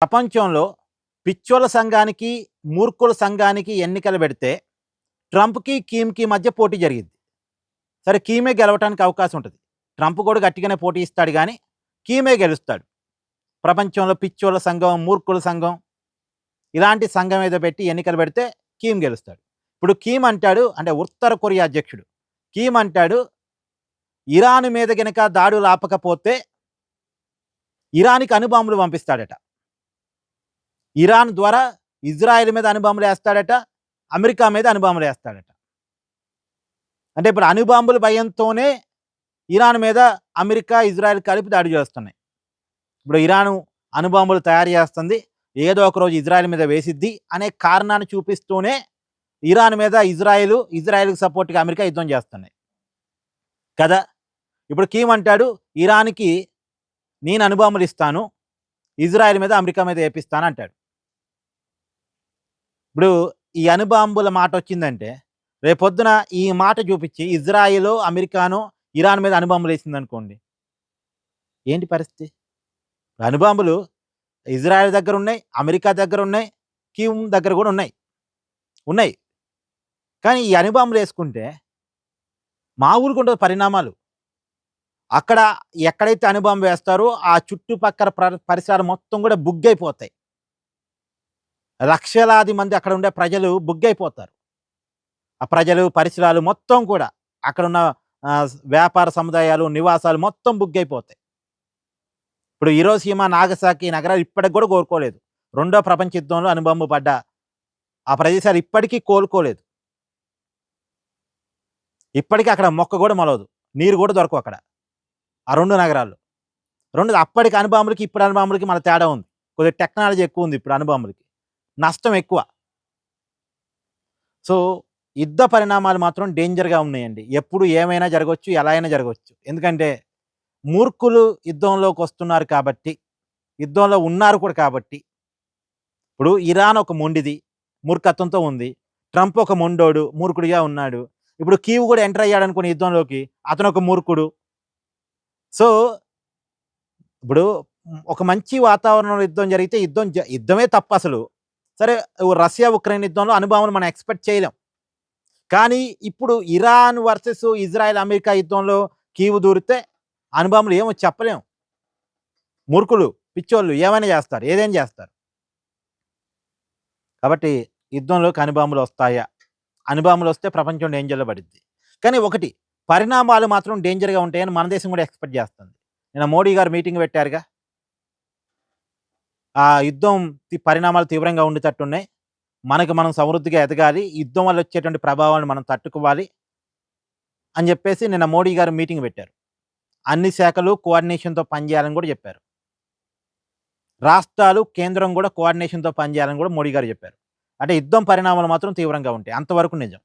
ప్రపంచంలో పిచ్చోల సంఘానికి, మూర్ఖుల సంఘానికి ఎన్నికలు పెడితే ట్రంప్‌కి, కిమ్‌కి మధ్య పోటీ జరిగిద్ది. సరే కిమే గెలవటానికి అవకాశం ఉంటది. ట్రంప్ కూడా గట్టిగానే పోటీ ఇస్తాడు గానీ, కిమే గెలుస్తాడు. ప్రపంచంలో పిచ్చోల సంఘం, మూర్ఖుల సంఘం ఇలాంటి సంఘం ఏదో పెట్టి ఎన్నికలు పెడితే కిమ్ గెలుస్తాడు. ఇప్పుడు కిమ్ అంటాడు అంటే ఉత్తర కొరియా అధ్యక్షుడు. కిమ్ అంటాడు, ఇరాన్ మీద గనక దాడులు ఆపకపోతే ఇరాన్‌కి అణుబాంబులు పంపిస్తాడట. ఇరాన్ ద్వారా ఇజ్రాయెల్ మీద అణుబాంబులేస్తాడట. అమెరికా మీద అణుబాంబులేస్తాడట. అంటే ఇప్పుడు అణుబాంబుల భయంతోనే ఇరాన్ మీద అమెరికా, ఇజ్రాయెల్ కలిపి దాడి చేస్తున్నాయి. ఇప్పుడు ఇరాను అణుబాంబులు తయారు చేస్తుంది. ఏదో ఒక రోజు ఇజ్రాయెల్ మీద వేసిద్ది అనే కారణాన్ని చూపిస్తూనే ఇరాన్ మీద ఇజ్రాయెల్‌కి సపోర్ట్‌గా అమెరికా యుద్ధం చేస్తున్నాయి. కదా! ఇప్పుడు కిమ్ అంటాడు, ఇరాన్‌కి నేను అణుబాంబులు ఇస్తాను. ఇజ్రాయెల్ మీద, అమెరికా మీద ఏపిస్తాను అంటాడు. ఇప్పుడు ఈ అణుబాంబుల మాటొచ్చిందంటే రేపొద్దున ఈ మాట చూపించి ఇజ్రాయెలో, అమెరికానో ఇరాన్ మీద అణుబాంబులేసిందనుకోండి. ఏంటి పరిస్థితి? అణుబాంబులు ఇజ్రాయెల్ దగ్గరున్నాయి, అమెరికా దగ్గరున్నాయి, కిమ్ దగ్గర కూడా ఉన్నాయి. కానీ ఈ అణుబాంబులేసుకుంటే మామూలుగుండదు పరిణామాలు. అక్కడ ఎక్కడైతే అణుబాంబు వేస్తారో ఆ చుట్టుపక్కల పరిసరాలు మొత్తం కూడా బుగ్గైపోతాయి. లక్షలాది మంది అక్కడ ఉండే ప్రజలు బుగ్గైపోతారు. ఆ ప్రజలు, పరిసరాలు మొత్తం కూడా అక్కడున్న వ్యాపార సముదాయాలు, నివాసాలు మొత్తం బుగ్గైపోతాయి. ఇప్పుడు హిరోషిమా, నాగసాకి నగరాలు ఇప్పటికి కూడా కోలుకోలేదు. రెండో ప్రపంచ యుద్ధంలో అణుబాంబు పడ్డ ఆ ప్రదేశాలు ఇప్పటికీ కోలుకోలేదు. ఇప్పటికీ అక్కడ మొక్క కూడా మొలవదు. నీరు కూడా దొరకవు అక్కడ. ఆ 2 నగరాల్లో. అప్పటికి అణుబాంబులకి, ఇప్పుడు అణుబాంబులకి మన తేడా ఉంది. కొద్దిగా టెక్నాలజీ ఎక్కువ ఉంది ఇప్పుడు అణుబాంబులకి. నష్టం ఎక్కువ. సో, యుద్ధ పరిణామాలు మాత్రం డేంజర్‌గా ఉన్నాయండి. ఎప్పుడు ఏమైనా జరగొచ్చు, ఎలా అయినా జరగొచ్చు. ఎందుకంటే మూర్ఖులు యుద్ధంలోకొస్తున్నారు కాబట్టి, యుద్ధంలో ఉన్నారు కూడా కాబట్టి, ఇప్పుడు ఇరాన్ ఒక మొండిది, మూర్ఖత్వంతో ఉంది. ట్రంప్ ఒక మొండోడు, మూర్ఖుడిగా ఉన్నాడు. ఇప్పుడు కీవ్ కూడా ఎంటర్ అయ్యాడనుకోండి యుద్ధంలోకి, అతను ఒక మూర్ఖుడు. సో, ఇప్పుడు ఒక మంచి వాతావరణంలో యుద్ధం జరిగితే యుద్ధమే తప్పసలు. సరే రష్యా, ఉక్రెయిన్ యుద్ధంలో అణుబాంబులు మనం ఎక్స్‌పెక్ట్ చేయలేం. కానీ ఇప్పుడు ఇరాన్ వర్సెస్ ఇజ్రాయెల్, అమెరికా యుద్ధంలో కీవ్ దూరితే అణుబాంబులు ఏమో చెప్పలేం. మూర్ఖులు, పిచ్చోళ్ళు ఏమైనా చేస్తారు. ఏదైనా చేస్తారు. కాబట్టి యుద్ధంలోకి అణుబాంబులు వస్తాయా? అణుబాంబులు వస్తే ప్రపంచం డేంజర్‌లో పడిద్ది. కానీ ఒకటి పరిణామాలు మాత్రం డేంజర్‌గా ఉంటాయని మన దేశం కూడా ఎక్స్‌పెక్ట్ చేస్తుంది. నిన్న మోడీ గారు మీటింగ్ పెట్టారుగా. ఆ యుద్ధం పరిణామాలు తీవ్రంగా ఉండేటట్టున్నాయి. మనం సమృద్ధిగా ఎదగాలి. యుద్ధం వల్ల వచ్చేటువంటి ప్రభావాలను మనం తట్టుకోవాలి అని చెప్పేసి నిన్న మోడీ గారు మీటింగ్ పెట్టారు. అన్ని శాఖలు కోఆర్డినేషన్‌తో పనిచేయాలని కూడా చెప్పారు. రాష్ట్రాలు, కేంద్రం కూడా కోఆర్డినేషన్‌తో పనిచేయాలని కూడా మోడీ గారు చెప్పారు. అంటే యుద్ధం పరిణామాలు మాత్రం తీవ్రంగా ఉంటాయి. అంతవరకు నిజం.